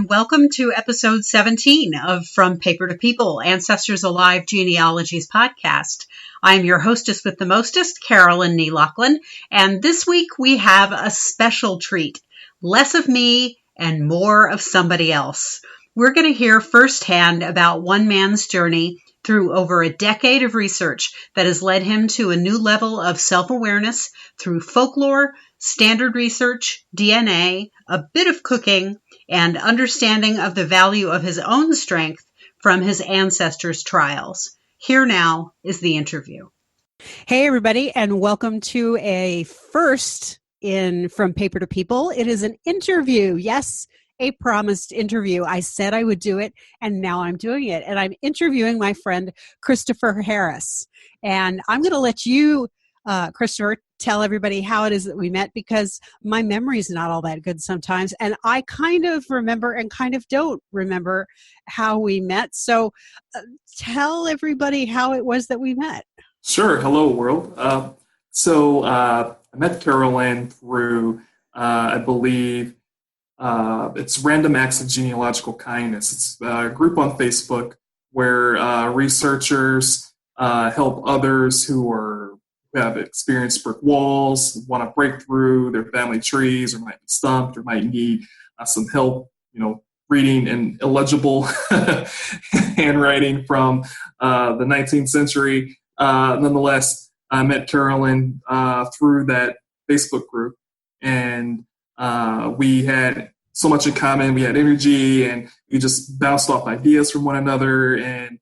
and welcome to episode 17 of From Paper to People, Ancestors Alive Genealogies podcast. I'm your hostess with the mostest, Carolyn Nee Lachlan, and this week we have a special treat, less of me and more of somebody else. We're going to hear firsthand about one man's journey through over a decade of research that has led him to a new level of self-awareness through folklore, standard research, DNA, a bit of cooking, and understanding of the value of his own strength from his ancestors' trials. Here now is the interview. Hey, everybody, and welcome to a first in From Paper to People. It is an interview. Yes, a promised interview. I said I would do it, and now I'm doing it. And I'm interviewing my friend, Christopher Harris. And I'm going to let you, Christopher, tell everybody how it is that we met, because my memory is not all that good sometimes. And I kind of remember and kind of don't remember how we met. So tell everybody how it was that we met. Sure. Hello, world. I met Carolyn through, I believe, it's Random Acts of Genealogical Kindness. It's a group on Facebook where researchers help others who have experienced brick walls, want to break through their family trees, or might be stumped, or might need some help, reading an illegible handwriting from the 19th century. Nonetheless, I met Carolyn through that Facebook group, and we had so much in common. We had energy, and we just bounced off ideas from one another. And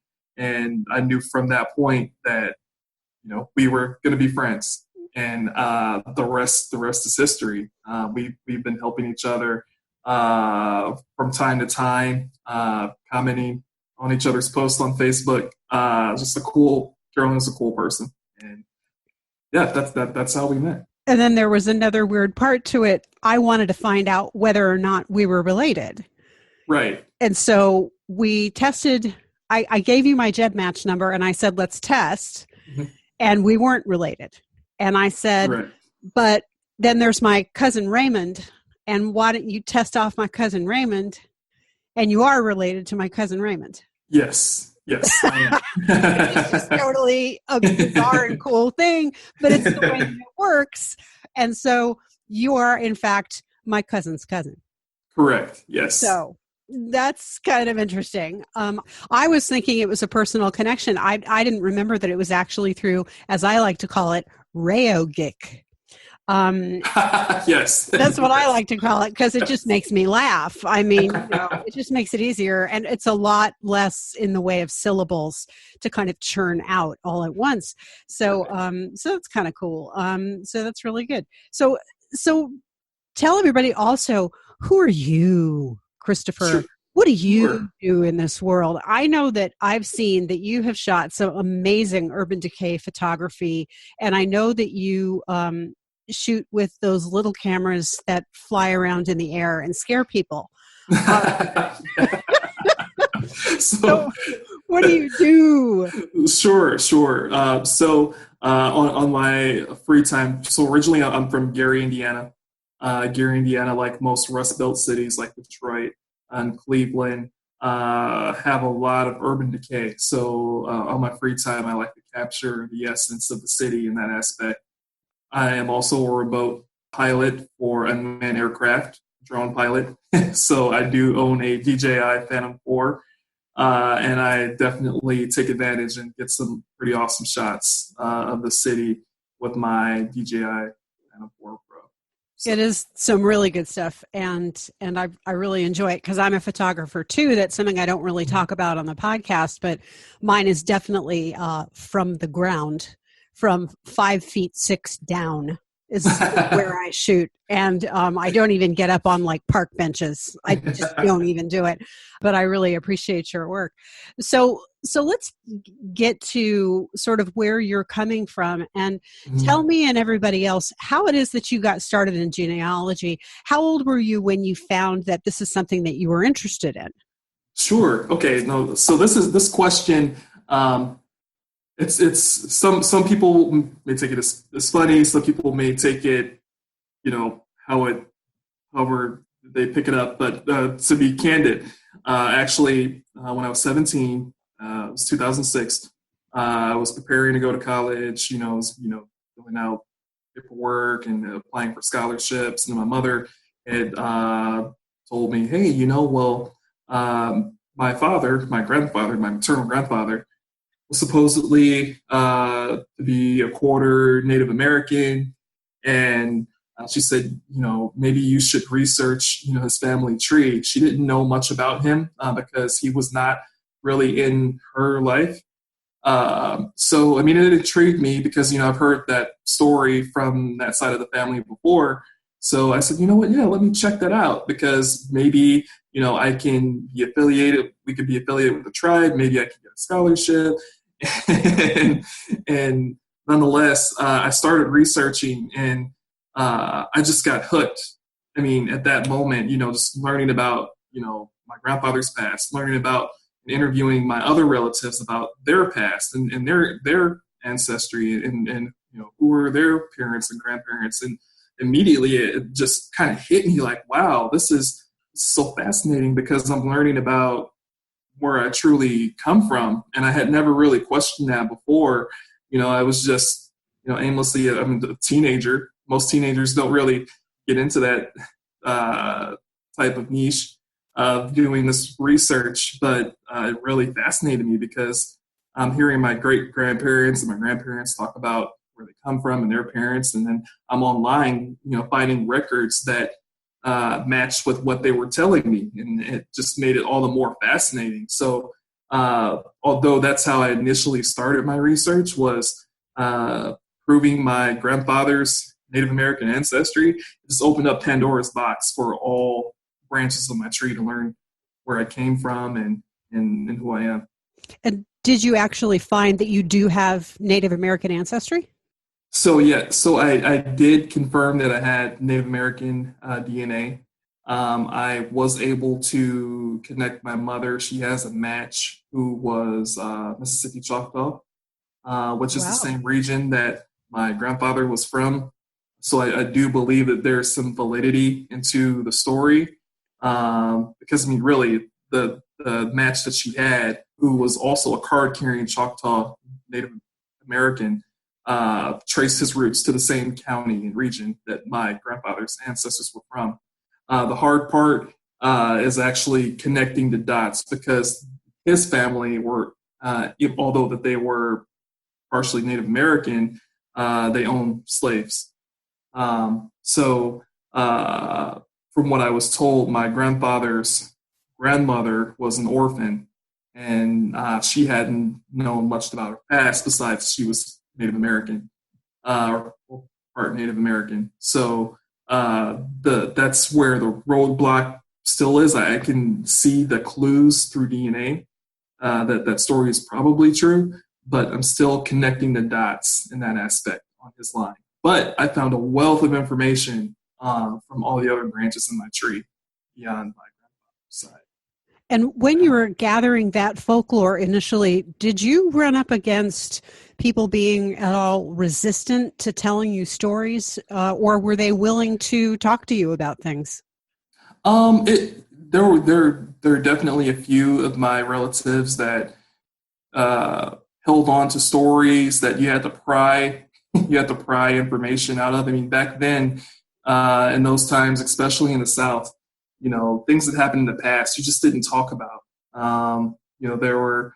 I knew from that point that, we were going to be friends. And the rest is history. We've been helping each other from time to time, commenting on each other's posts on Facebook. Carolyn's a cool person. And yeah, that's how we met. And then there was another weird part to it. I wanted to find out whether or not we were related. Right. And so we tested. I gave you my GEDmatch number, and I said, let's test. Mm-hmm. And we weren't related. And I said, right. But then there's my cousin Raymond. And why don't you test off my cousin Raymond? And you are related to my cousin Raymond. Yes. I am. It's just totally a bizarre and cool thing, but it's the way it works. And so you are, in fact, my cousin's cousin. Correct. Yes. So that's kind of interesting. I was thinking it was a personal connection. I didn't remember that it was actually through, as I like to call it, Rayogic. Yes. That's what I like to call it, because it just makes me laugh. I mean, it just makes it easier, and it's a lot less in the way of syllables to kind of churn out all at once. So that's kind of cool. So that's really good. So tell everybody also, who are you, Christopher? Sure. What do you do in this world? I know that I've seen that you have shot some amazing urban decay photography, and I know that you shoot with those little cameras that fly around in the air and scare people. So what do you do? Sure. On my free time, so originally I'm from Gary, Indiana. Like most Rust Belt cities like Detroit and Cleveland, have a lot of urban decay. So on my free time, I like to capture the essence of the city in that aspect. I am also a remote pilot for unmanned aircraft, drone pilot. So I do own a DJI Phantom 4, and I definitely take advantage and get some pretty awesome shots of the city with my DJI Phantom 4 Pro. So. It is some really good stuff, and I really enjoy it, because I'm a photographer too. That's something I don't really talk about on the podcast, but mine is definitely from the ground. From 5'6" down is where I shoot. And I don't even get up on like park benches. I just don't even do it. But I really appreciate your work. So let's get to sort of where you're coming from, and tell me and everybody else how it is that you got started in genealogy. How old were you when you found that this is something that you were interested in? Sure. Okay. No. So this question. It's some people may take it as funny. Some people may take it, however they pick it up. But to be candid, actually, when I was 17, it was 2006. I was preparing to go to college. Filling out paperwork and applying for scholarships. And my mother had told me, "Hey, my father, my grandfather, my maternal grandfather, was supposedly to be a quarter Native American, and she said, maybe you should research, his family tree." She didn't know much about him because he was not really in her life. So, I mean, it intrigued me because, I've heard that story from that side of the family before. So I said, you know what? Yeah, let me check that out because maybe, I can be affiliated. We could be affiliated with the tribe. Maybe I can get a scholarship. and nonetheless, I started researching and I just got hooked. I mean, at that moment, just learning about, my grandfather's past, learning about and interviewing my other relatives about their past and their ancestry and who were their parents and grandparents. And immediately it just kind of hit me like, wow, this is so fascinating because I'm learning about where I truly come from. And I had never really questioned that before. I was just, aimlessly, I'm a teenager. Most teenagers don't really get into that type of niche of doing this research, but it really fascinated me because I'm hearing my great grandparents and my grandparents talk about where they come from and their parents. And then I'm online, finding records that matched with what they were telling me. And it just made it all the more fascinating. So although that's how I initially started my research was proving my grandfather's Native American ancestry, it just opened up Pandora's box for all branches of my tree to learn where I came from and who I am. And did you actually find that you do have Native American ancestry? So yeah, I did confirm that I had Native American DNA. I was able to connect my mother. She has a match who was Mississippi Choctaw, which is the same region that my grandfather was from. So I do believe that there's some validity into the story because, I mean, really, the match that she had, who was also a card-carrying Choctaw Native American, traced his roots to the same county and region that my grandfather's ancestors were from. The hard part is actually connecting the dots because his family were, although that they were partially Native American, they owned slaves. From what I was told, my grandfather's grandmother was an orphan, and she hadn't known much about her past besides she was Native American, or part Native American. So that's where the roadblock still is. I can see the clues through DNA that story is probably true, but I'm still connecting the dots in that aspect on his line. But I found a wealth of information from all the other branches in my tree beyond my grandfather's side. And when you were gathering that folklore initially, did you run up against people being at all resistant to telling you stories, or were they willing to talk to you about things? There were definitely a few of my relatives that held on to stories that you had to pry information out of. I mean, back then, in those times, especially in the South, things that happened in the past, you just didn't talk about. There were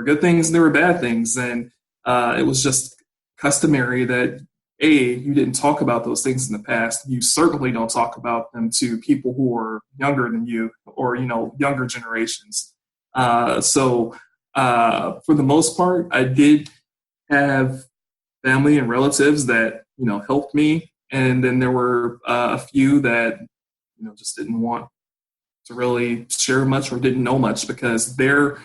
good things and there were bad things, and it was just customary that you didn't talk about those things in the past. You certainly don't talk about them to people who are younger than you or younger generations. For the most part, I did have family and relatives that helped me, and then there were a few that just didn't want to really share much or didn't know much because their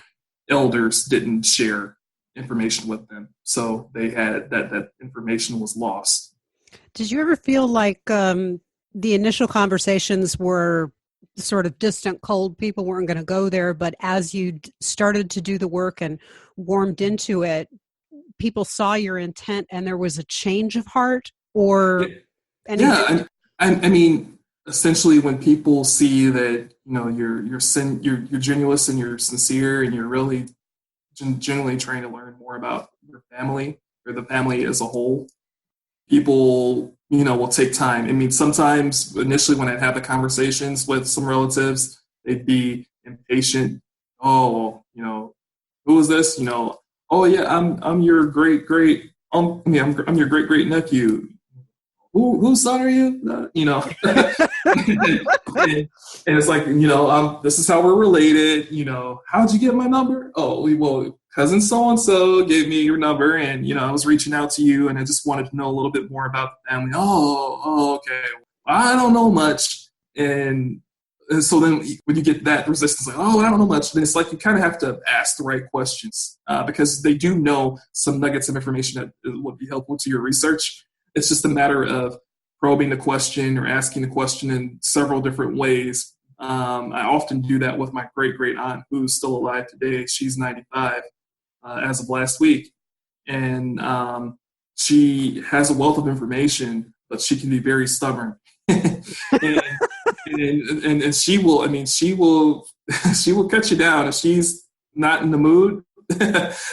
elders didn't share information with them, so they had that information was lost. Did you ever feel like the initial conversations were sort of distant, cold, people weren't going to go there, but as you started to do the work and warmed into it, people saw your intent and there was a change of heart? Or I mean, essentially when people see that, you're genuine and you're sincere and you're really genuinely trying to learn more about your family or the family as a whole, people, will take time. I mean, sometimes initially when I'd have the conversations with some relatives, they'd be impatient. Oh, who is this? Oh yeah, I'm your great great. I'm your great great nephew. Whose son are you? And it's like, this is how we're related. How'd you get my number? Oh, well, cousin so and so gave me your number, and I was reaching out to you, and I just wanted to know a little bit more about the family. Oh, okay. I don't know much, and so then when you get that resistance, like, oh, I don't know much, then it's like you kind of have to ask the right questions because they do know some nuggets of information that would be helpful to your research. It's just a matter of probing the question or asking the question in several different ways. I often do that with my great great aunt who's still alive today. She's 95 as of last week. And she has a wealth of information, but she can be very stubborn. and, and she will, she will cut you down if she's not in the mood.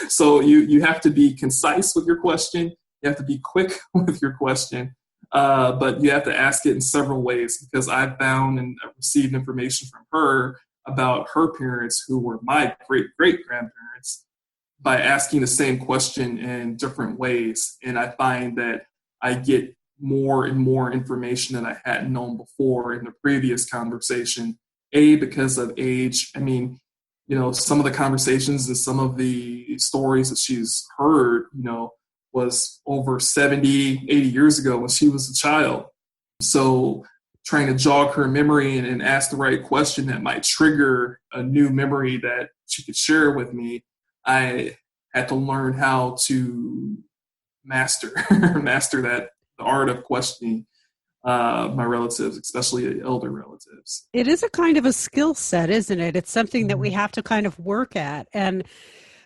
So you have to be concise with your question. You have to be quick with your question. But you have to ask it in several ways because I've found and received information from her about her parents who were my great-great-grandparents by asking the same question in different ways. And I find that I get more and more information that I hadn't known before in the previous conversation, because of age. Some of the conversations and some of the stories that she's heard, was over 70, 80 years ago when she was a child. So trying to jog her memory and ask the right question that might trigger a new memory that she could share with me, I had to learn how to master the art of questioning my relatives, especially elder relatives. It is a kind of a skill set, isn't it? It's something that we have to kind of work at. And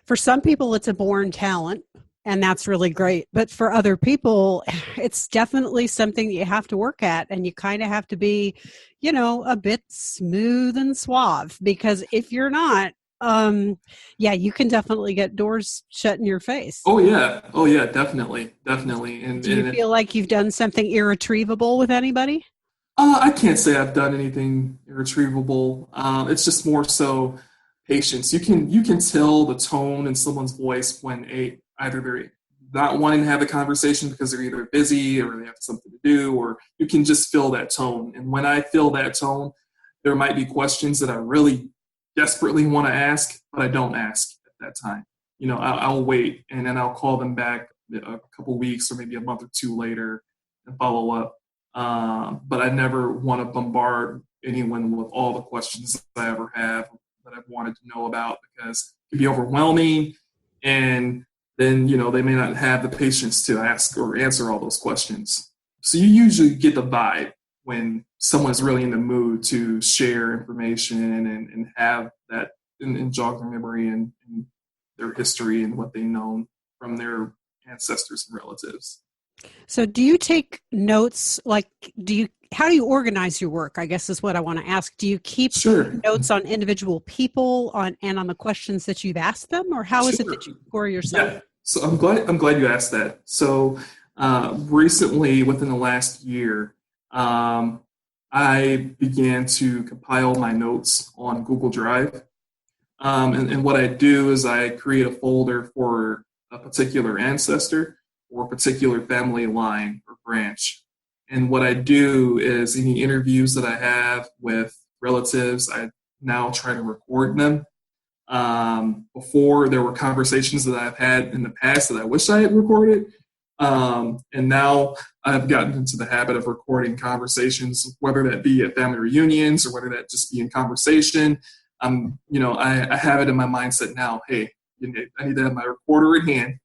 for some people, it's a born talent. And that's really great. But for other people, it's definitely something that you have to work at. And you kind of have to be, a bit smooth and suave. Because if you're not, you can definitely get doors shut in your face. Oh, yeah. Definitely. And do you feel like you've done something irretrievable with anybody? I can't say I've done anything irretrievable. It's just more so patience. You can tell the tone in someone's voice when either they're not wanting to have a conversation because they're either busy or they have something to do, or you can just feel that tone. And when I feel that tone, there might be questions that I really desperately want to ask, but I don't ask at that time. I'll wait and then I'll call them back a couple weeks or maybe a month or two later and follow up. But I never want to bombard anyone with all the questions I ever have that I've wanted to know about, because it can be overwhelming, and then they may not have the patience to ask or answer all those questions. So you usually get the vibe when someone's really in the mood to share information and have that and jog their memory and their history and what they know from their ancestors and relatives. So do you take notes? How do you organize your work, I guess is what I want to ask. Do you keep notes on individual people on the questions that you've asked them, or how is it that you score yourself? Yeah. So I'm glad you asked that. So recently, within the last year, I began to compile my notes on Google Drive. And what I do is I create a folder for a particular ancestor or a particular family line or branch. And what I do is any interviews that I have with relatives, I now try to record them. Before, there were conversations that I've had in the past that I wish I had recorded. And now I've gotten into the habit of recording conversations, whether that be at family reunions or whether that just be in conversation. I have it in my mindset now, hey, I need to have my recorder in hand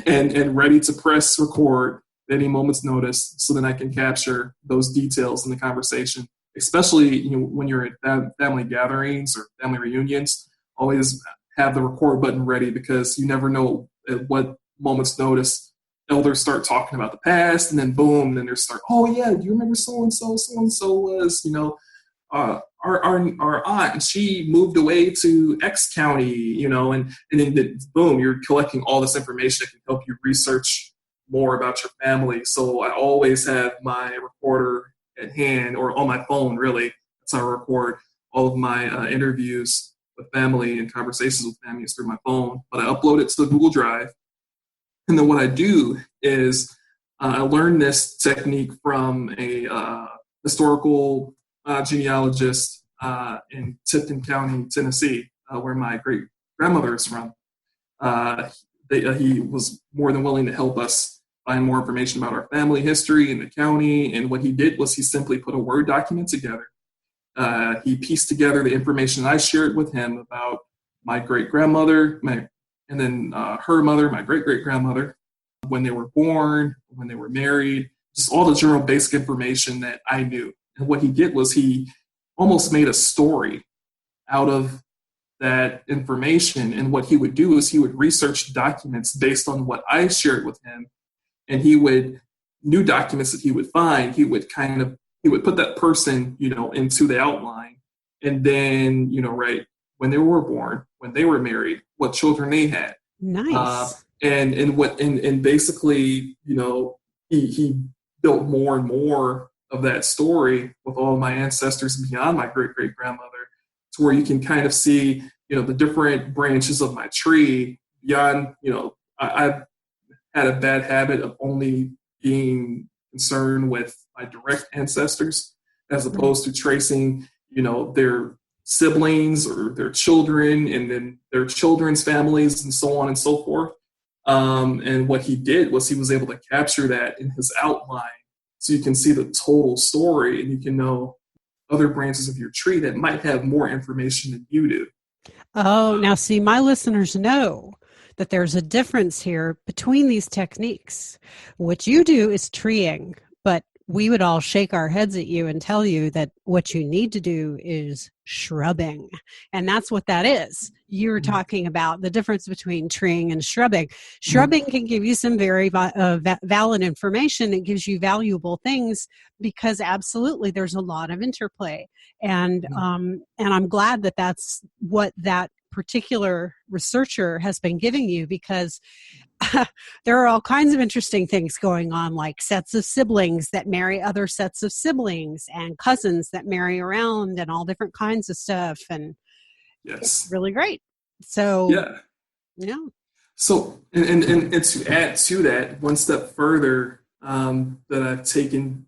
and ready to press record at any moment's notice, so that I can capture those details in the conversation. Especially when you're at family gatherings or family reunions, always have the record button ready, because you never know at what moment's notice elders start talking about the past, and then boom, then they start, oh yeah, do you remember so and so was, our aunt, and she moved away to X county, and then boom, you're collecting all this information that can help you research more about your family. So I always have my recorder at hand, or on my phone, really. That's how I record all of my interviews with family and conversations with family is through my phone. But I upload it to the Google Drive. And then what I do is I learned this technique from a historical genealogist in Tipton County, Tennessee, where my great-grandmother is from. He was more than willing to help us find more information about our family history in the county. And what he did was he simply put a Word document together. He pieced together the information I shared with him about my great-grandmother, and then her mother, my great-great-grandmother, when they were born, when they were married, just all the general basic information that I knew. And what he did was he almost made a story out of that information. And what he would do is he would research documents based on what I shared with him. And new documents that he would find, he would put that person, into the outline. And then, right, when they were born, when they were married, what children they had. Nice. And basically, he built more and more of that story with all of my ancestors beyond my great-great-grandmother, to where you can kind of see, the different branches of my tree beyond, I've had a bad habit of only being concerned with my direct ancestors as opposed to tracing, their siblings or their children and then their children's families and so on and so forth. And what he did was he was able to capture that in his outline, so you can see the total story and you can know other branches of your tree that might have more information than you do. Oh, now see, my listeners know that there's a difference here between these techniques. What you do is treeing, but we would all shake our heads at you and tell you that what you need to do is shrubbing. And that's what that is. You're talking about the difference between treeing and shrubbing. Shrubbing can give you some very valid information. It gives you valuable things because absolutely there's a lot of interplay. And I'm glad that that's what that particular researcher has been giving you, because there are all kinds of interesting things going on, like sets of siblings that marry other sets of siblings and cousins that marry around and all different kinds of stuff. And it's really great. So, yeah. So, and to add to that, one step further that I've taken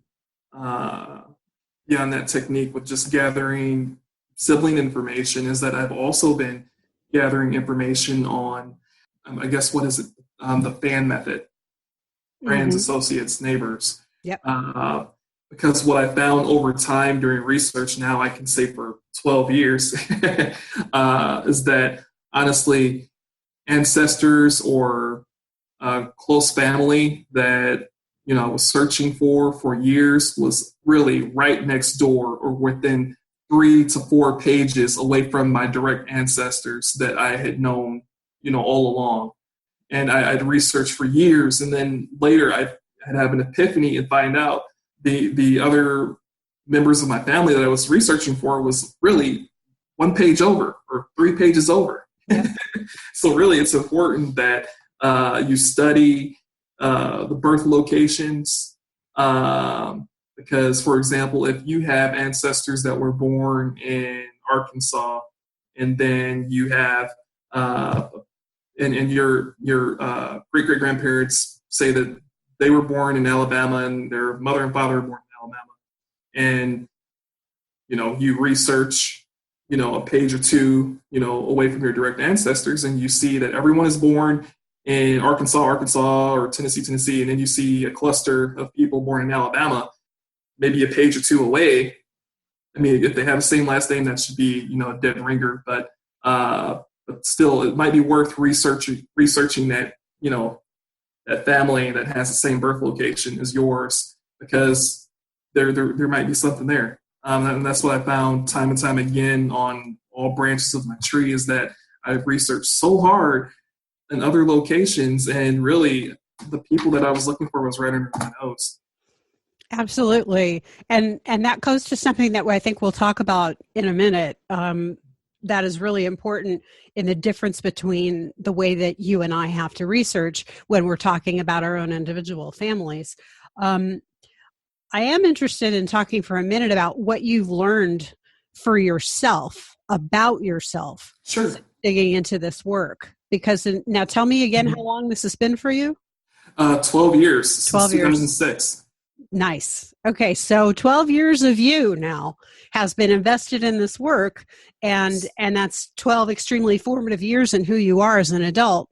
beyond that technique with just gathering sibling information is that I've also been gathering information on, I guess, what is it? The fan method, friends, associates, neighbors. Yep. Because what I found over time during research, now I can say for 12 years, is that honestly, ancestors or close family that I was searching for years was really right next door or within 3 to 4 pages away from my direct ancestors that I had known, all along. And I'd researched for years, and then later I'd have an epiphany and find out the other members of my family that I was researching for was really 1 page over or 3 pages over. Yeah. So really it's important that you study the birth locations because, for example, if you have ancestors that were born in Arkansas and then you have and your great-great-grandparents say that they were born in Alabama and their mother and father were born in Alabama. And, you research, a page or two, away from your direct ancestors, and you see that everyone is born in Arkansas, or Tennessee, and then you see a cluster of people born in Alabama, maybe a page or two away. I mean, if they have the same last name, that should be, a dead ringer, but still, it might be worth researching that, that family that has the same birth location as yours, because there might be something there. And that's what I found time and time again on all branches of my tree, is that I've researched so hard in other locations, and really the people that I was looking for was right under my nose. Absolutely. And that goes to something that I think we'll talk about in a minute. That is really important in the difference between the way that you and I have to research when we're talking about our own individual families. I am interested in talking for a minute about what you've learned for yourself, about yourself, Sure. digging into this work. Because now tell me again how long this has been for you? 12 years, 12 since years. 2006. Nice. Okay, so 12 years of you now has been invested in this work, and that's 12 extremely formative years in who you are as an adult.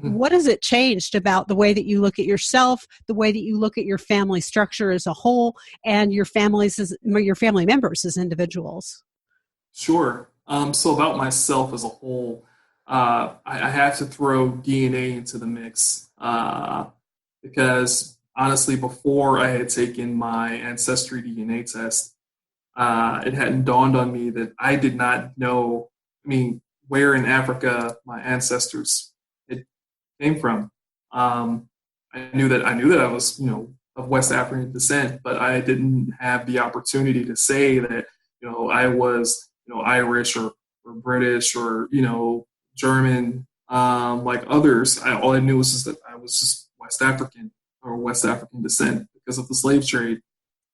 What has it changed about the way that you look at yourself, the way that you look at your family structure as a whole, and your family members as individuals? Sure. So about myself as a whole, I have to throw DNA into the mix because honestly, before I had taken my ancestry DNA test, it hadn't dawned on me that I did not know, where in Africa my ancestors came from. I knew that I was, of West African descent, but I didn't have the opportunity to say that, I was, Irish or British or, German, like others. All I knew was just that I was just West African or West African descent because of the slave trade.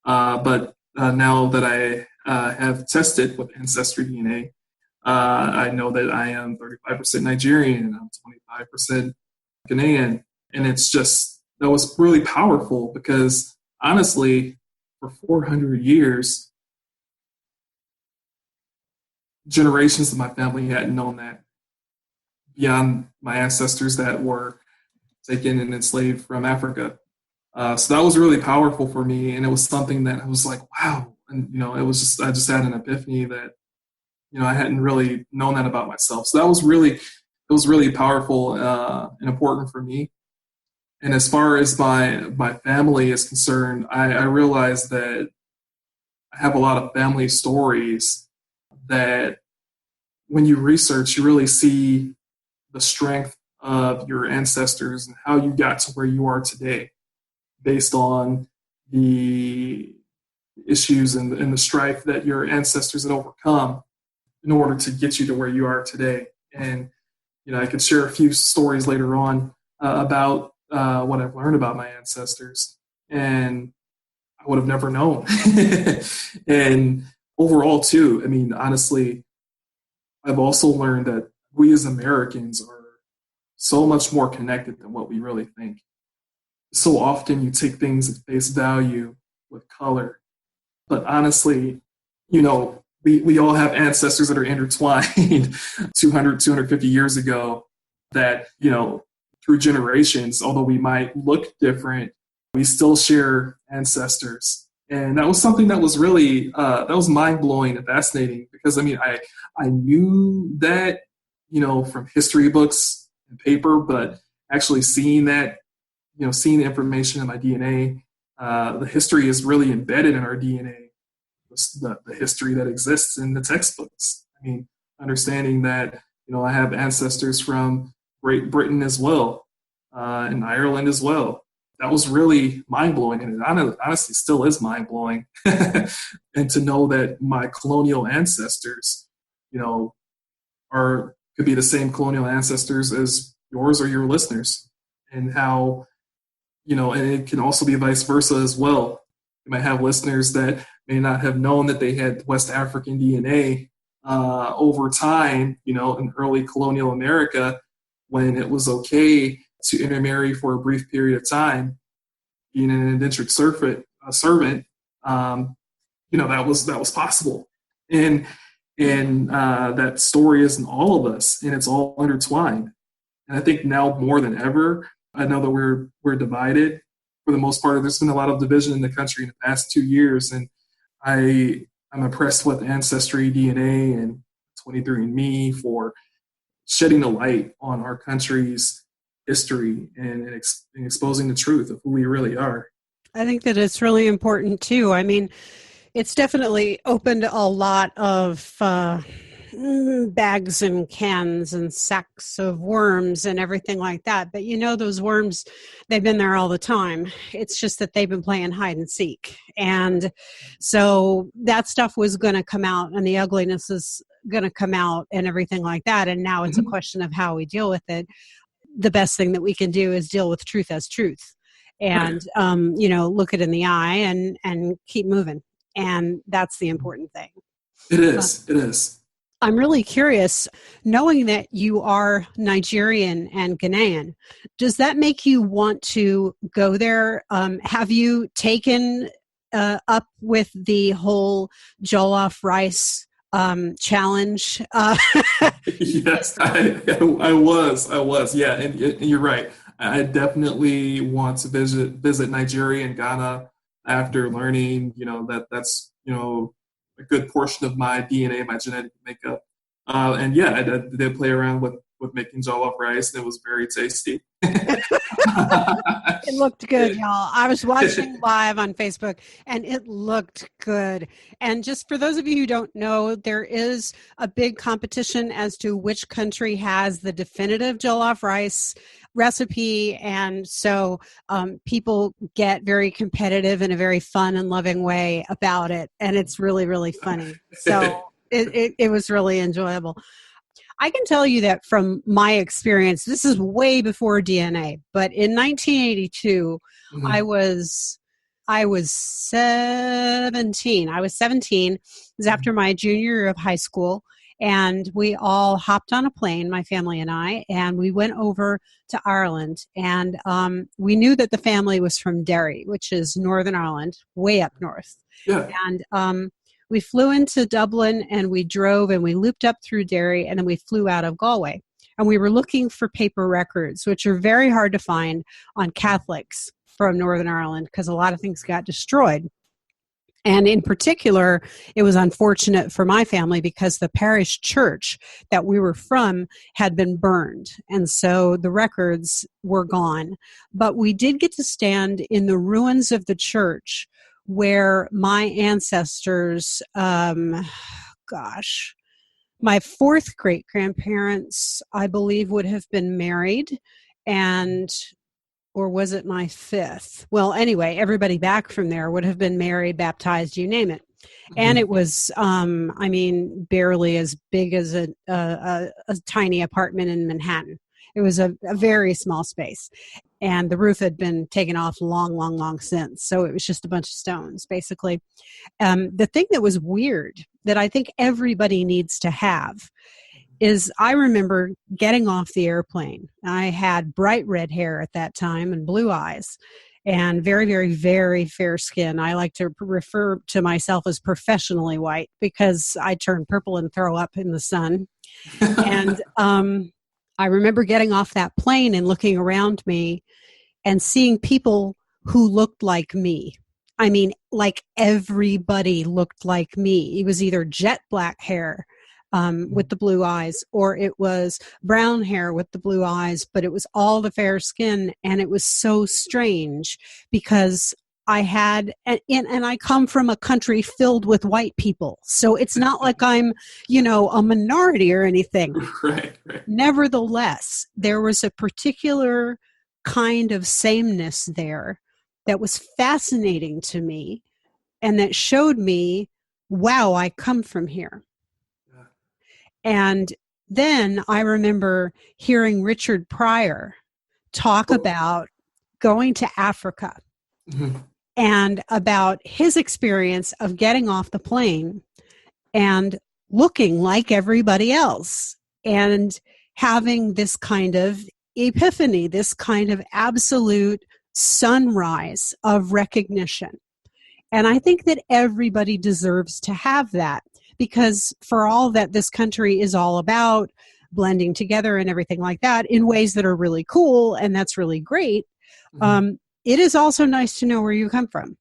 But now that I have tested with Ancestry DNA, I know that I am 35% Nigerian and I'm 25% Ghanaian. And that was really powerful because honestly, for 400 years, generations of my family hadn't known that beyond my ancestors that were taken and enslaved from Africa. So that was really powerful for me. And it was something that I was like, wow. And, I just had an epiphany that, I hadn't really known that about myself. So it was really powerful and important for me. And as far as my family is concerned, I realized that I have a lot of family stories that when you research, you really see the strength of your ancestors and how you got to where you are today based on the issues and the strife that your ancestors had overcome in order to get you to where you are today. And, I could share a few stories later on about what I've learned about my ancestors. And I would have never known. And overall, too, honestly, I've also learned that we as Americans are so much more connected than what we really think. So often you take things at face value with color. But honestly, we all have ancestors that are intertwined 250 years ago that, through generations, although we might look different, we still share ancestors. And that was something that was really, that was mind-blowing and fascinating because, I knew that, from history books and paper, but actually seeing that, seeing the information in my DNA, the history is really embedded in our DNA. The history that exists in the textbooks. Understanding that, I have ancestors from Great Britain as well, and Ireland as well. That was really mind-blowing, and it honestly still is mind-blowing. And to know that my colonial ancestors, could be the same colonial ancestors as yours or your listeners, and how, and it can also be vice versa as well. You might have listeners that may not have known that they had West African DNA over time, in early colonial America, when it was okay to intermarry for a brief period of time, being an indentured servant, that was possible. And that story is in all of us, and it's all intertwined. And I think now more than ever, I know that we're divided. For the most part, there's been a lot of division in the country in the past 2 years, and I'm impressed with Ancestry DNA and 23andMe for shedding a light on our country's history and exposing the truth of who we really are. I think that it's really important too. It's definitely opened a lot of bags and cans and sacks of worms and everything like that. But those worms, they've been there all the time. It's just that they've been playing hide and seek. And so that stuff was going to come out, and the ugliness is going to come out and everything like that. And now it's a question of how we deal with it. The best thing that we can do is deal with truth as truth, and look it in the eye and keep moving. And that's the important thing. It is. I'm really curious, knowing that you are Nigerian and Ghanaian, does that make you want to go there? Have you taken up with the whole jollof rice challenge? Yes, I was. Yeah, and you're right. I definitely want to visit Nigeria and Ghana after learning, that's a good portion of my DNA, my genetic makeup. And yeah, I did play around with making jollof rice, and it was very tasty. It looked good, y'all. I was watching live on Facebook, and it looked good. And just for those of you who don't know, there is a big competition as to which country has the definitive jollof rice recipe. And so people get very competitive in a very fun and loving way about it. And it's really, really funny. So it was really enjoyable. I can tell you that from my experience, this is way before DNA, but in 1982, I was 17. I was 17. It was after my junior year of high school. And we all hopped on a plane, my family and I, and we went over to Ireland. And we knew that the family was from Derry, which is Northern Ireland, way up north. Yeah. And we flew into Dublin, and we drove, and we looped up through Derry, and then we flew out of Galway. And we were looking for paper records, which are very hard to find on Catholics from Northern Ireland because a lot of things got destroyed. And in particular, it was unfortunate for my family because the parish church that we were from had been burned. And so the records were gone. But we did get to stand in the ruins of the church where my ancestors, my fourth great-grandparents, I believe, would have been married, or was it my fifth? Well, anyway, everybody back from there would have been married, baptized, you name it. And it was, barely as big as a tiny apartment in Manhattan. It was a very small space. And the roof had been taken off long since. So it was just a bunch of stones, basically. The thing that was weird that I think everybody needs to have is I remember getting off the airplane. I had bright red hair at that time and blue eyes and very, very, very fair skin. I like to refer to myself as professionally white because I turn purple and throw up in the sun. And I remember getting off that plane and looking around me and seeing people who looked like me. I mean, like everybody looked like me. It was either jet black hair with the blue eyes, or it was brown hair with the blue eyes, but it was all the fair skin. And it was so strange because I had, and I come from a country filled with white people. So it's not like I'm, a minority or anything. Right. Nevertheless, there was a particular kind of sameness there that was fascinating to me and that showed me, wow, I come from here. Yeah. And then I remember hearing Richard Pryor talk about going to Africa and about his experience of getting off the plane and looking like everybody else and having this kind of epiphany, this kind of absolute sunrise of recognition. And I think that everybody deserves to have that because for all that this country is all about blending together and everything like that in ways that are really cool and that's really great, it is also nice to know where you come from.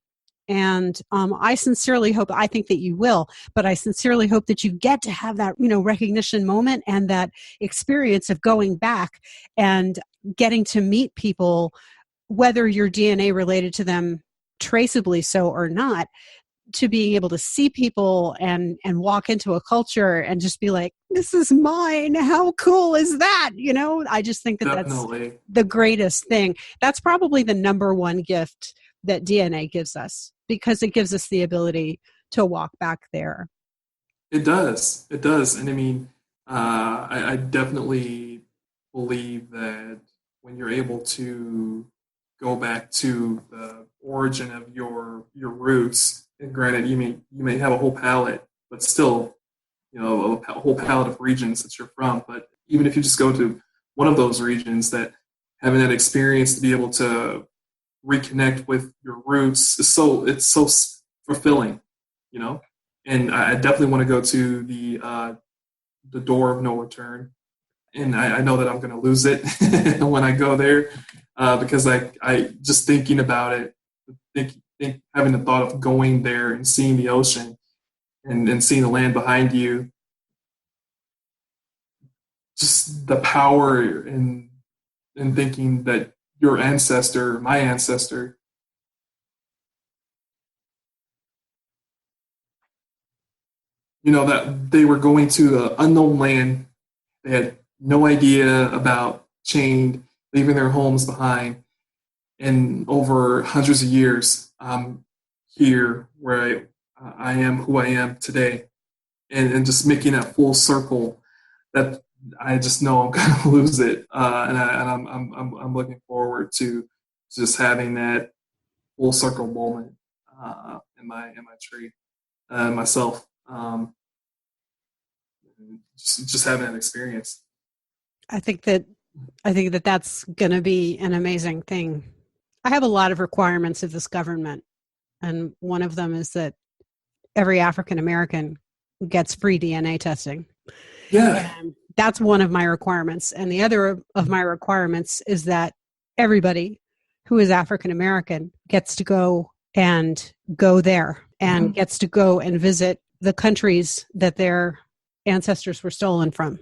And I sincerely hope, I think that you will, but I sincerely hope that you get to have that, recognition moment and that experience of going back and getting to meet people, whether your DNA related to them traceably so or not, to being able to see people and walk into a culture and just be like, this is mine. How cool is that? I just think that Definitely. That's the greatest thing. That's probably the number one gift that DNA gives us, because it gives us the ability to walk back there. It does. It does. And I mean, I definitely believe that when you're able to go back to the origin of your roots, and granted, you may have a whole palette, but still, a whole palette of regions that you're from. But even if you just go to one of those regions, that having that experience to be able to reconnect with your roots it's so fulfilling, And I definitely want to go to the door of no return, and I know that I'm going to lose it when I go there, because I just thinking about it, having the thought of going there and seeing the ocean and seeing the land behind you, just the power in thinking that your ancestor, my ancestor, that they were going to an unknown land. They had no idea about change, leaving their homes behind. And over hundreds of years, I'm here where I am who I am today. And just making that full circle, that I just know I'm going to lose it. And I'm looking forward to just having that full circle moment in my tree myself. Just having that experience. I think that that's going to be an amazing thing. I have a lot of requirements of this government, and one of them is that every African American gets free DNA testing. Yeah. And that's one of my requirements. And the other of my requirements is that everybody who is African American gets to go there and gets to go and visit the countries that their ancestors were stolen from.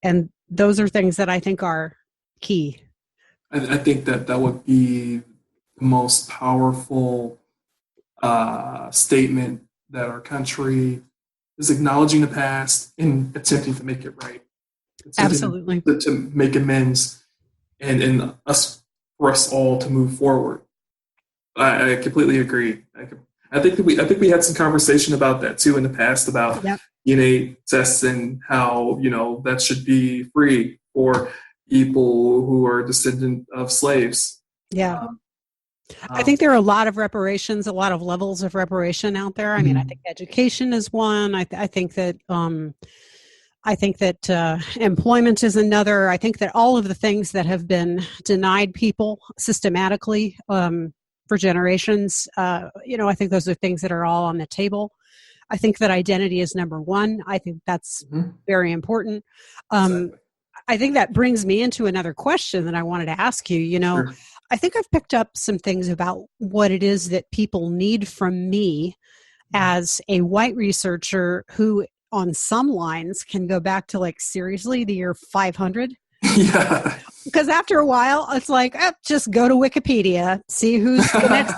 And those are things that I think are key. I think that would be the most powerful statement, that our country is acknowledging the past and attempting to make it right. Absolutely. To make amends and for us all to move forward. I completely agree. I think we had some conversation about that too in the past, about DNA tests and how that should be free for people who are descendant of slaves. Yeah. I think there are a lot of reparations, a lot of levels of reparation out there. I mean, I think education is one. I think that employment is another. I think that all of the things that have been denied people systematically for generations, I think those are things that are all on the table. I think that identity is number one. I think that's very important. Exactly. I think that brings me into another question that I wanted to ask you. Sure. I think I've picked up some things about what it is that people need from me as a white researcher who, on some lines, can go back to seriously the year 500. Yeah. Because after a while, it's like, just go to Wikipedia, see who's the next,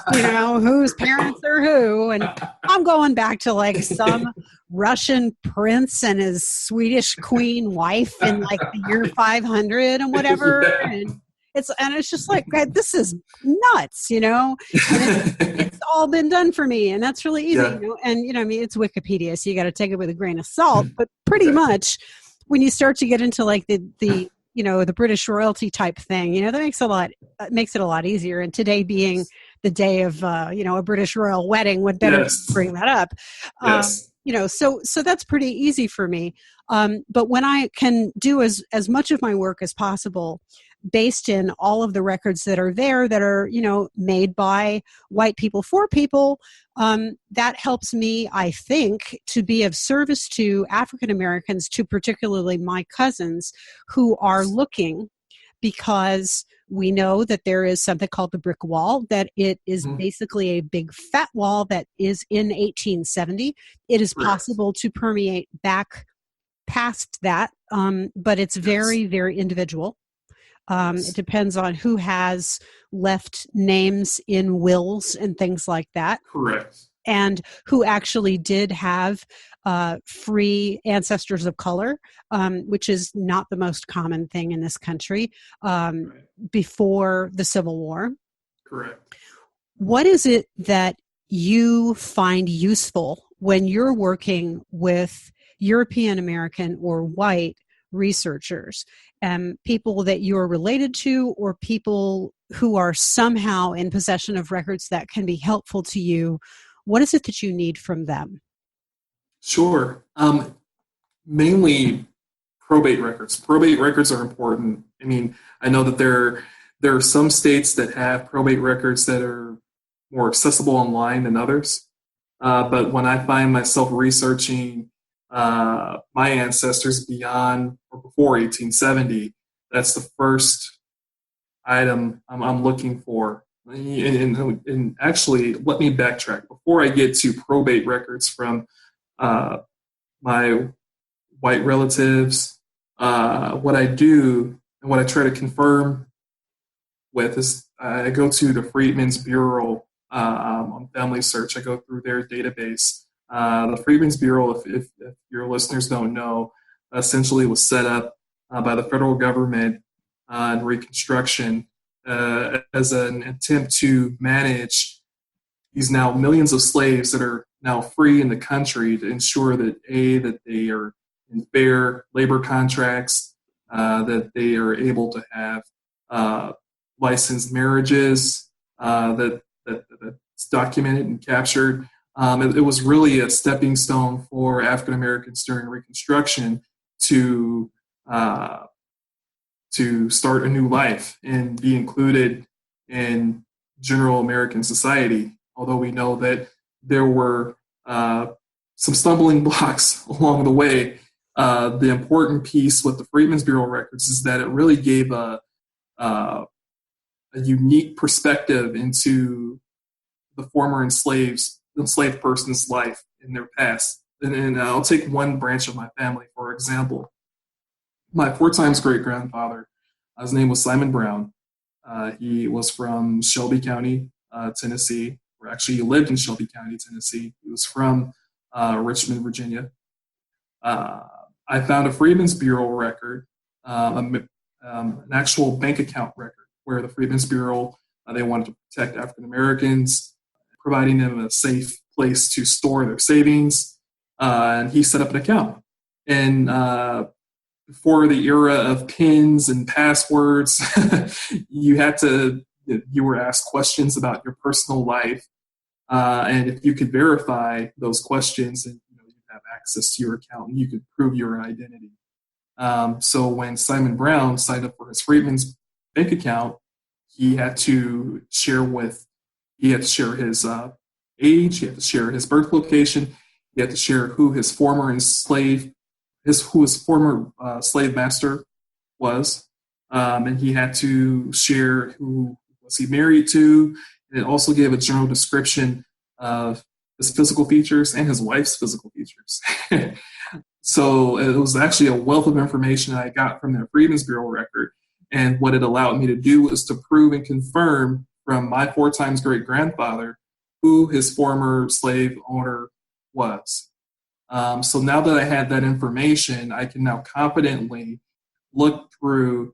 whose parents are who. And I'm going back to some Russian prince and his Swedish queen wife in the year 500 and whatever. Yeah. And it's just God, this is nuts, And it's all been done for me, and that's really easy, And it's Wikipedia, so you got to take it with a grain of salt. But pretty much, when you start to get into the British royalty type thing, that makes it a lot easier. And today being the day of a British royal wedding, would better bring that up. Yes. So that's pretty easy for me. But when I can do as much of my work as possible based in all of the records that are there that are, made by white people for people, that helps me, I think, to be of service to African Americans, to particularly my cousins who are looking, because we know that there is something called the brick wall, that it is basically a big fat wall that is in 1870. It is possible to permeate back past that, but it's very, very individual. It depends on who has left names in wills and things like that. Correct. and who actually did have free ancestors of color, which is not the most common thing in this country, Right. before the Civil War. Correct. What is it that you find useful when you're working with European American or white researchers, people that you're related to, or people who are somehow in possession of records that can be helpful to you? What is it that you need from them? Sure. Mainly probate records. Probate records are important. I mean, I know that there are some states that have probate records that are more accessible online than others. But when I find myself researching my ancestors beyond or before 1870, that's the first item I'm looking for. And actually, let me backtrack. Before I get to probate records from my white relatives, what I do and what I try to confirm with is I go to the Freedmen's Bureau on Family Search. I go through their database. The Freedmen's Bureau, if your listeners don't know, essentially was set up by the federal government in Reconstruction as an attempt to manage these now millions of slaves that are now free in the country, to ensure that that they are in fair labor contracts, that they are able to have licensed marriages, that's documented and captured. It was really a stepping stone for African Americans during Reconstruction to start a new life and be included in general American society. Although we know that there were some stumbling blocks along the way, the important piece with the Freedmen's Bureau records is that it really gave a unique perspective into the former enslaved person's life in their past. And I'll take one branch of my family, for example. My 4 times great-grandfather, his name was Simon Brown. He was from Shelby County, Tennessee, or actually he lived in Shelby County, Tennessee. He was from Richmond, Virginia. I found a Freedmen's Bureau record, an actual bank account record, where the Freedmen's Bureau, they wanted to protect African Americans, providing them a safe place to store their savings, and he set up an account. And before the era of PINs and passwords, you were asked questions about your personal life, and if you could verify those questions, and you have access to your account, and you could prove your identity. So when Simon Brown signed up for his Freedmen's bank account, he had to share his age, he had to share his birth location, he had to share who his former slave master was, and he had to share who was he married to, and it also gave a general description of his physical features and his wife's physical features. So it was actually a wealth of information that I got from that Freedmen's Bureau record. And what it allowed me to do was to prove and confirm from my 4 times great-grandfather who his former slave owner was. So now that I had that information, I can now confidently look through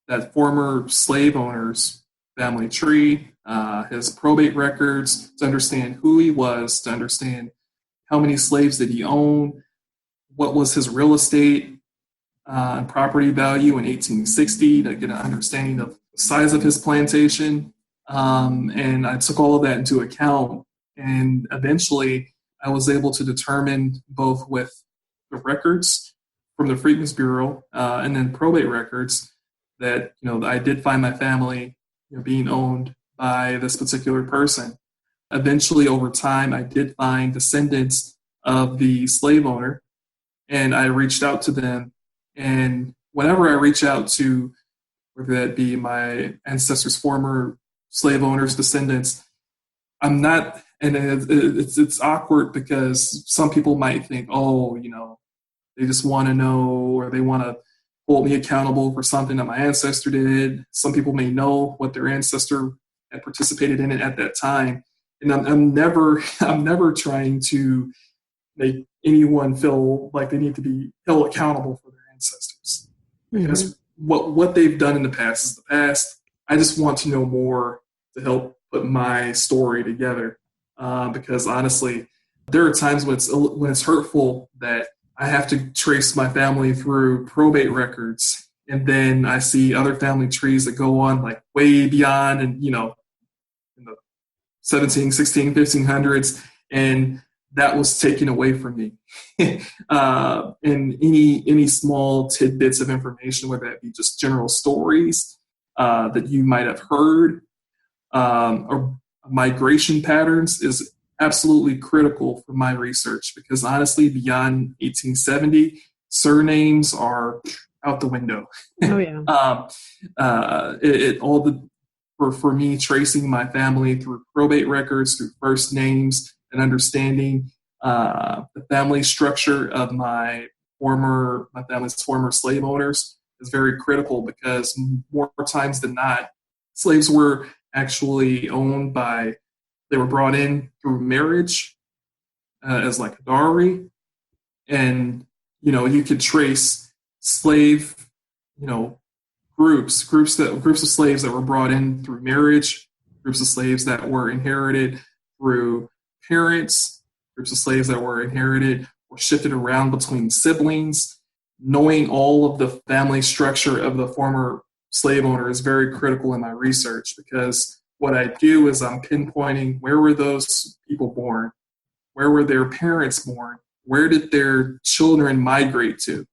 that former slave owner's family tree, his probate records, to understand who he was, to understand how many slaves did he own, what was his real estate and property value in 1860, to get an understanding of the size of his plantation. And I took all of that into account. And eventually I was able to determine, both with the records from the Freedmen's Bureau and then probate records, that I did find my family being owned by this particular person. Eventually, over time, I did find descendants of the slave owner, and I reached out to them. And whenever I reach out to, whether that be my ancestors' former slave owners' descendants, I'm not, and it's awkward because some people might think, they just want to know, or they want to hold me accountable for something that my ancestor did. Some people may know what their ancestor had participated in it at that time. and I'm never I'm never trying to make anyone feel like they need to be held accountable for their ancestors, because what they've done in the past is the past. I just want to know more to help put my story together, because honestly, there are times when it's hurtful that I have to trace my family through probate records, and then I see other family trees that go on like way beyond, and in the 17, 16, 1500s, and that was taken away from me. And any small tidbits of information, whether that be just general stories that you might have heard, or migration patterns, is absolutely critical for my research, because honestly, beyond 1870, surnames are out the window. Oh yeah. For me, tracing my family through probate records, through first names, and understanding the family structure of my family's former slave owners is very critical, because more times than not, slaves were actually they were brought in through marriage as like a dowry, and you could trace slave groups of slaves that were brought in through marriage, groups of slaves that were inherited through parents, groups of slaves that were inherited or shifted around between siblings. Knowing all of the family structure of the former slave owner is very critical in my research, because what I do is I'm pinpointing, where were those people born? Where were their parents born? Where did their children migrate to?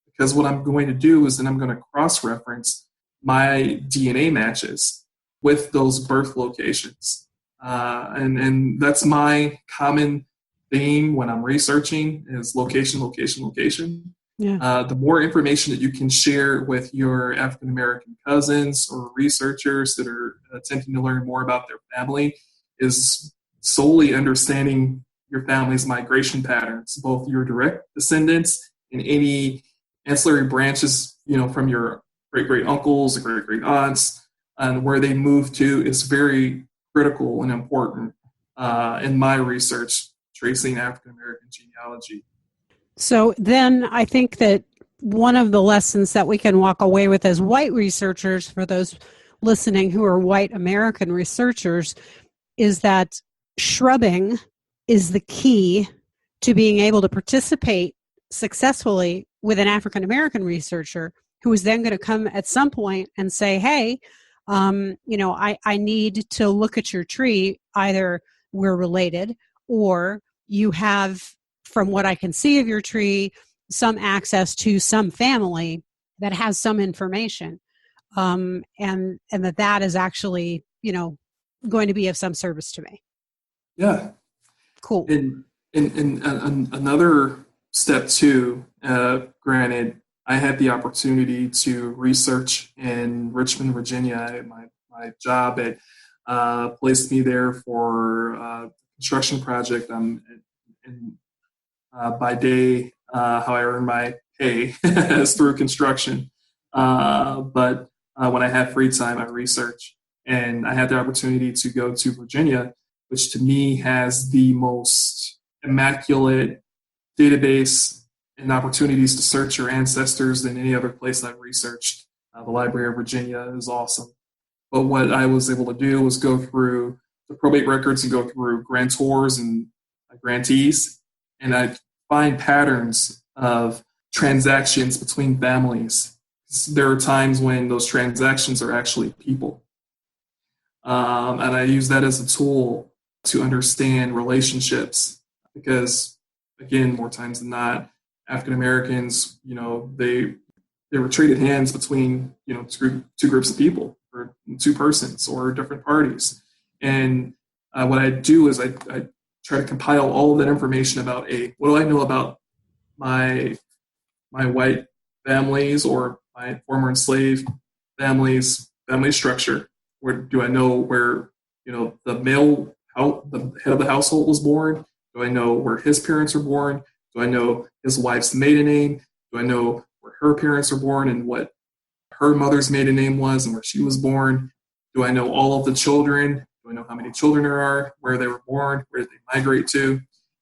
Because what I'm going to do is then I'm going to cross-reference my DNA matches with those birth locations. And that's my common theme when I'm researching, is location, location, location. Yeah. The more information that you can share with your African-American cousins or researchers that are attempting to learn more about their family, is solely understanding your family's migration patterns, both your direct descendants and any ancillary branches, from your great-great uncles and great-great aunts, and where they moved to, is very critical and important in my research, tracing African-American genealogy. So then I think that one of the lessons that we can walk away with as white researchers, for those listening who are white American researchers, is that shrubbing is the key to being able to participate successfully with an African American researcher, who is then going to come at some point and say, hey, I need to look at your tree. Either we're related, or you have, from what I can see of your tree, some access to some family that has some information, and that is actually, going to be of some service to me. Yeah. Cool. And another step too, granted, I had the opportunity to research in Richmond, Virginia. My job placed me there for a construction project. By day, how I earn my pay is through construction. But when I have free time, I research. And I had the opportunity to go to Virginia, which to me has the most immaculate database and opportunities to search your ancestors than any other place I've researched. The Library of Virginia is awesome. But what I was able to do was go through the probate records and go through grantors and grantees, and I find patterns of transactions between families. There are times when those transactions are actually people. And I use that as a tool to understand relationships, because, again, more times than not, African Americans, they were traded hands between, two groups of people, or two persons, or different parties. And what I do is I try to compile all of that information about what do I know about my white families or my former enslaved families' family structure. Where do I know where the head of the household was born? Do I know where his parents were born? Do I know his wife's maiden name? Do I know where her parents were born and what her mother's maiden name was and where she was born? Do I know all of the children Do I know how many children there are, where they were born, where did they migrate to?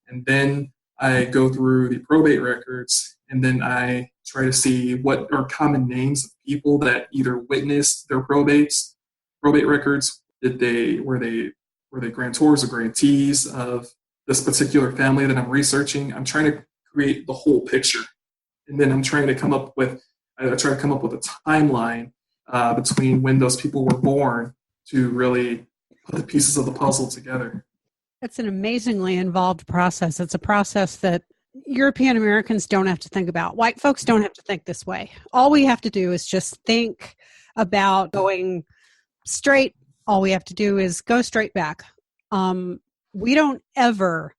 And then I go through the probate records, and then I try to see what are common names of people that either witnessed their probate records. Were they grantors or grantees of this particular family that I'm researching? I'm trying to create the whole picture, and then I try to come up with a timeline between when those people were born to really put the pieces of the puzzle together. It's an amazingly involved process. It's a process that European Americans don't have to think about. White folks don't have to think this way. All we have to do is just think about going straight. All we have to do is go straight back. We don't ever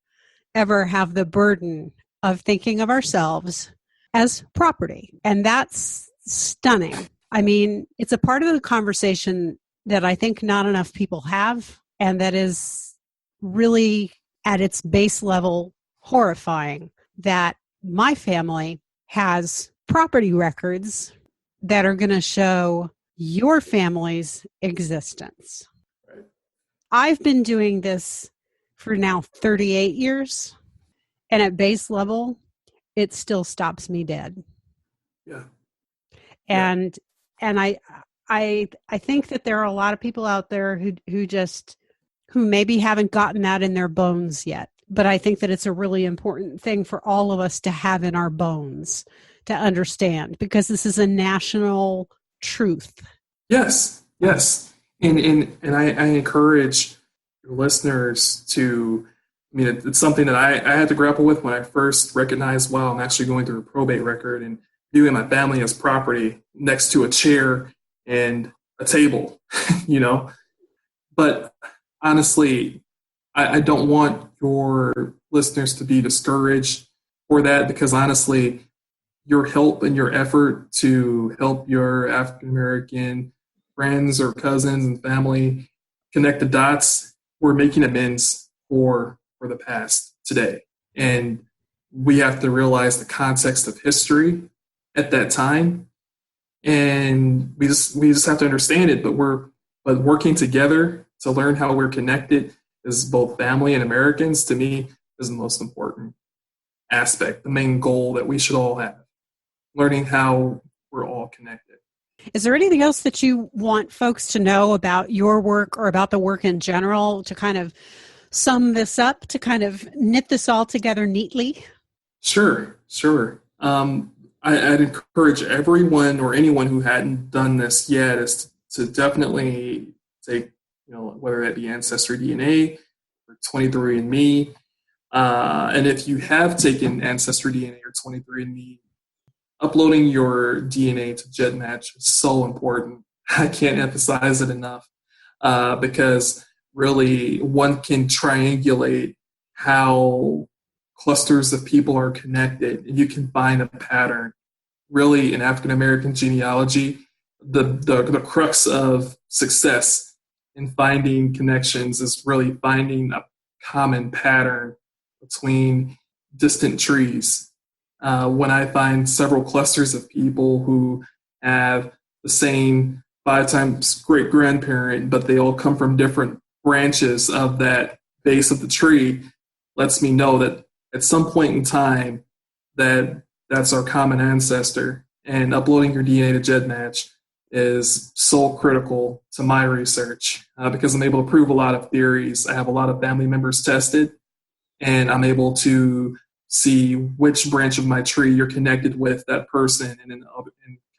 have the burden of thinking of ourselves as property. And that's stunning. I mean, it's a part of the conversation that I think not enough people have, and that is really at its base level horrifying, that my family has property records that are going to show your family's existence. Right. I've been doing this for now 38 years, and at base level, it still stops me dead. Yeah. And I think that there are a lot of people out there who maybe haven't gotten that in their bones yet. But I think that it's a really important thing for all of us to have in our bones to understand, because this is a national truth. Yes. And I encourage your listeners to, it's something that I had to grapple with when I first recognized, wow, I'm actually going through a probate record and viewing my family as property next to a chair and a table, But honestly, I don't want your listeners to be discouraged for that, because honestly, your help and your effort to help your African-American friends or cousins and family connect the dots, we're making amends for the past today. And we have to realize the context of history at that time. And we just have to understand it, but working together to learn how we're connected as both family and Americans, to me, is the most important aspect, the main goal that we should all have, learning how we're all connected. Is there anything else that you want folks to know about your work or about the work in general to kind of sum this up, to kind of knit this all together neatly? Sure. I'd encourage everyone or anyone who hadn't done this yet is to definitely take, whether that be Ancestry DNA or 23andMe. And if you have taken Ancestry DNA or 23andMe, uploading your DNA to GEDmatch is so important. I can't emphasize it enough, because really one can triangulate how clusters of people are connected, and you can find a pattern. Really, in African American genealogy, the crux of success in finding connections is really finding a common pattern between distant trees. When I find several clusters of people who have the same 5 times great grandparent, but they all come from different branches of that base of the tree, lets me know that at some point in time that's our common ancestor. And uploading your DNA to GEDmatch is so critical to my research, because I'm able to prove a lot of theories. I have a lot of family members tested, and I'm able to see which branch of my tree you're connected with that person, and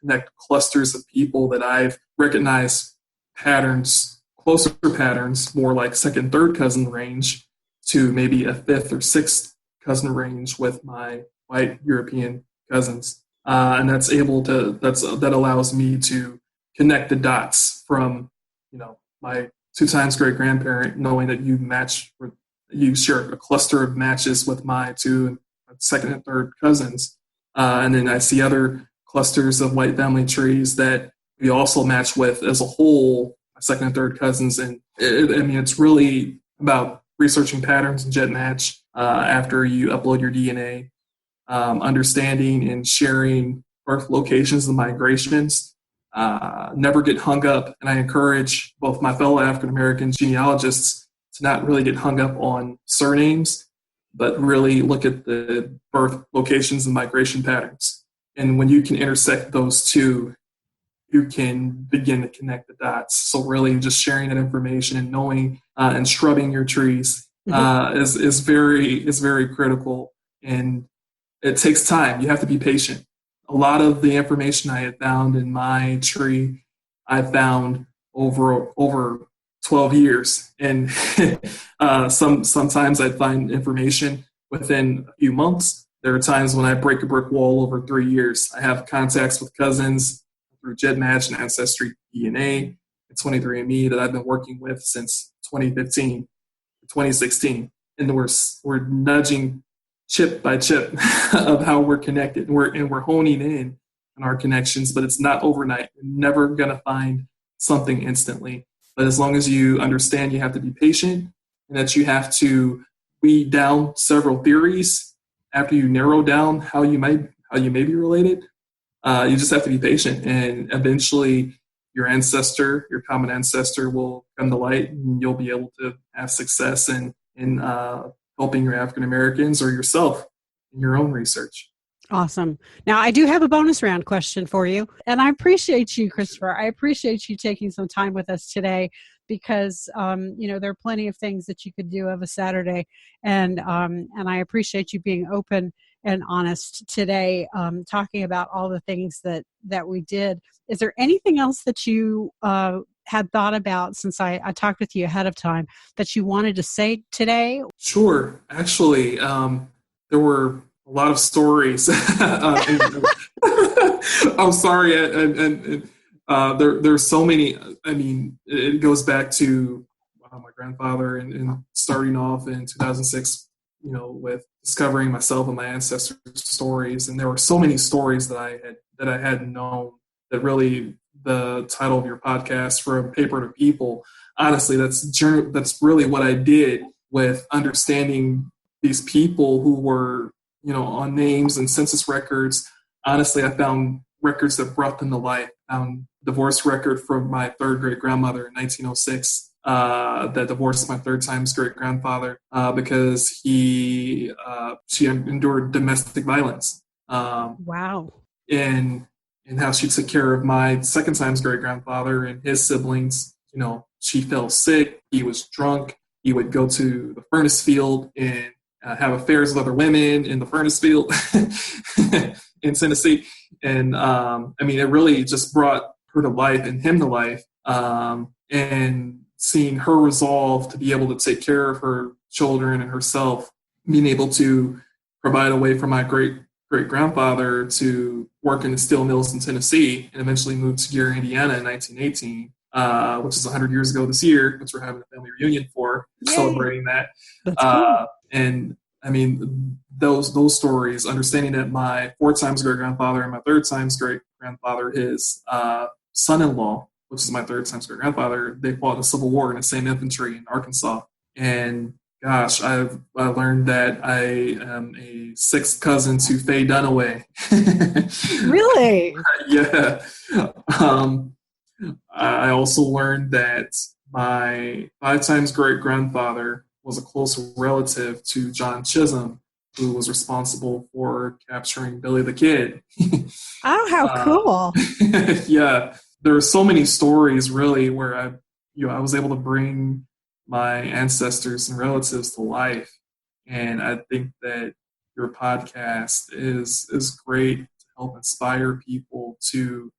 connect clusters of people that I've recognized patterns, closer patterns, more like second, third cousin range, to maybe a 5th or 6th cousin range with my white European cousins. And that allows me to connect the dots from, my 2 times great grandparent, knowing that you share a cluster of matches with my 2 second and third cousins. And then I see other clusters of white family trees that we also match with as a whole, my second and third cousins. And it's really about researching patterns in GEDmatch after you upload your DNA, understanding and sharing birth locations and migrations. never get hung up. And I encourage both my fellow African-American genealogists to not really get hung up on surnames, but really look at the birth locations and migration patterns. And when you can intersect those two, you can begin to connect the dots. So really just sharing that information and knowing and shrubbing your trees is very critical. And it takes time. You have to be patient. A lot of the information I had found in my tree, I found over 12 years. And sometimes I'd find information within a few months. There are times when I break a brick wall over 3 years. I have contacts with cousins through GEDmatch and Ancestry DNA and 23andMe that I've been working with since 2015, 2016. And we're nudging chip by chip of how we're connected. We're honing in on our connections, but it's not overnight. You're never going to find something instantly. But as long as you understand you have to be patient and that you have to weed down several theories after you narrow down how you may be related, you just have to be patient, and eventually your common ancestor will come to light, and you'll be able to have success in helping your African Americans or yourself in your own research. Awesome. Now, I do have a bonus round question for you, and I appreciate you, Christopher. I appreciate you taking some time with us today because, there are plenty of things that you could do of a Saturday, and I appreciate you being open and honest today, talking about all the things that we did. Is there anything else that you had thought about since I talked with you ahead of time that you wanted to say today? Sure. Actually, there were a lot of stories. I'm sorry. And there's so many. I mean, it goes back to my grandfather and starting off in 2006, with discovering myself and my ancestor stories. And there were so many stories that I hadn't known that really the title of your podcast, From Paper to People, honestly, that's really what I did with understanding these people who were, on names and census records. Honestly, I found records that brought them to life. I found a divorce record from my third great grandmother in 1906 that divorced my third times great grandfather because she endured domestic violence. Wow. And how she took care of my second times great grandfather and his siblings. She fell sick. He was drunk. He would go to the furnace field and have affairs with other women in the furnace field in Tennessee. And it really just brought her to life and him to life. And seeing her resolve to be able to take care of her children and herself, being able to provide a way for my great grandfather to work in the steel mills in Tennessee and eventually moved to Gary, Indiana in 1918, which is 100 years ago this year, which we're having a family reunion for, Yay. Celebrating that. That's cool. And those stories, understanding that my four times great grandfather and my third times great grandfather, his son-in-law, which is my third times great grandfather, they fought in the Civil War in the same infantry in Arkansas. And gosh, I learned that I am a sixth cousin to Faye Dunaway. Really? Yeah. I also learned that my five times great grandfather was a close relative to John Chisholm, who was responsible for capturing Billy the Kid. Oh, how cool. Yeah. There are so many stories really where I was able to bring my ancestors and relatives to life. And I think that your podcast is great to help inspire people to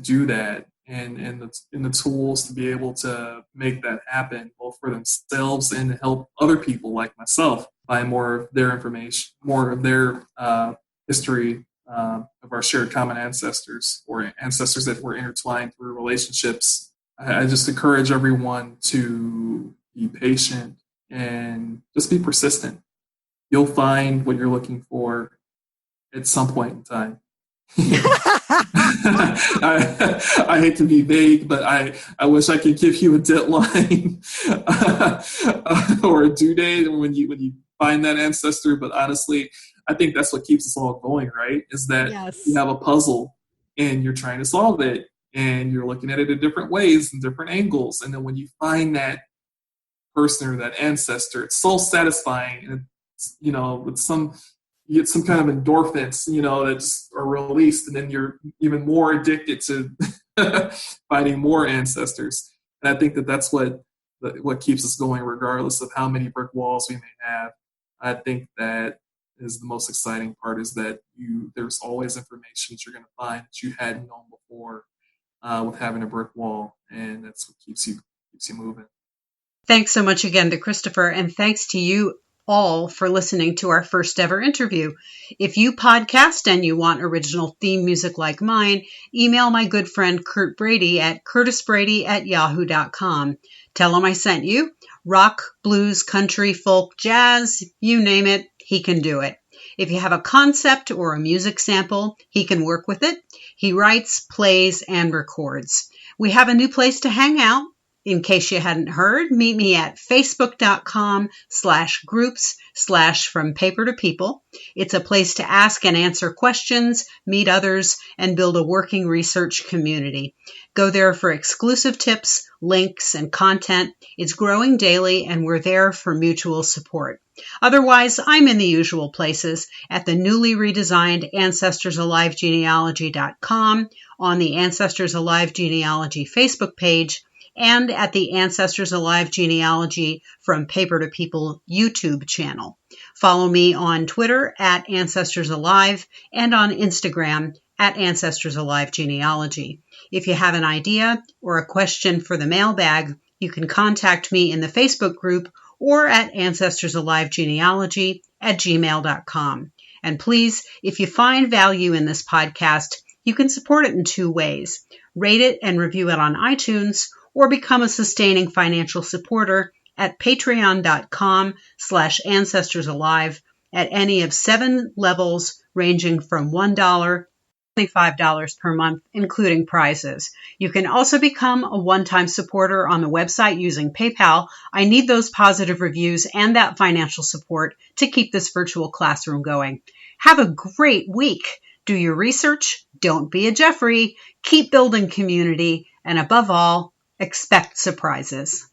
do that and the tools to be able to make that happen, both for themselves and to help other people like myself find more of their information, more of their history of our shared common ancestors or ancestors that were intertwined through relationships. I just encourage everyone to be patient and just be persistent. You'll find what you're looking for at some point in time. I hate to be vague, but I wish I could give you a deadline or a due date when you find that ancestor. But honestly, I think that's what keeps us all going, right? Is that Yes. you have a puzzle and you're trying to solve it. and you're looking at it in different ways and different angles. And then when you find that person or that ancestor, it's so satisfying. And it's, you know, with you get some kind of endorphins, you know, that just are released, and then you're even more addicted to finding more ancestors. And I think that that's what keeps us going, regardless of how many brick walls we may have. I think that is the most exciting part, is that there's always information that you're going to find that you hadn't known before with having a brick wall, and that's what keeps you moving. Thanks so much again to Christopher, and thanks to you all for listening to our first ever interview. If you podcast and you want original theme music like mine, email my good friend Kurt Brady at curtisbrady@yahoo.com. Tell him I sent you. Rock, blues, country, folk, jazz, you name it, he can do it. If you have a concept or a music sample, he can work with it. He writes, plays, and records. We have a new place to hang out. In case you hadn't heard, meet me at facebook.com/groups/from paper to people. It's a place to ask and answer questions, meet others, and build a working research community. Go there for exclusive tips, links, and content. It's growing daily, and we're there for mutual support. Otherwise, I'm in the usual places at the newly redesigned AncestorsAliveGenealogy.com, on the Ancestors Alive Genealogy Facebook page, and at the Ancestors Alive Genealogy From Paper to People YouTube channel. Follow me on Twitter at Ancestors Alive and on Instagram at Ancestors Alive Genealogy. If you have an idea or a question for the mailbag, you can contact me in the Facebook group or at ancestorsalivegenealogy@gmail.com. And please, if you find value in this podcast, you can support it in two ways. Rate it and review it on iTunes, or become a sustaining financial supporter at patreon.com/ancestorsalive at any of 7 levels ranging from $1 to $25 per month, including prizes. You can also become a one-time supporter on the website using PayPal. I need those positive reviews and that financial support to keep this virtual classroom going. Have a great week. Do your research. Don't be a Jeffrey. Keep building community. And above all, expect surprises.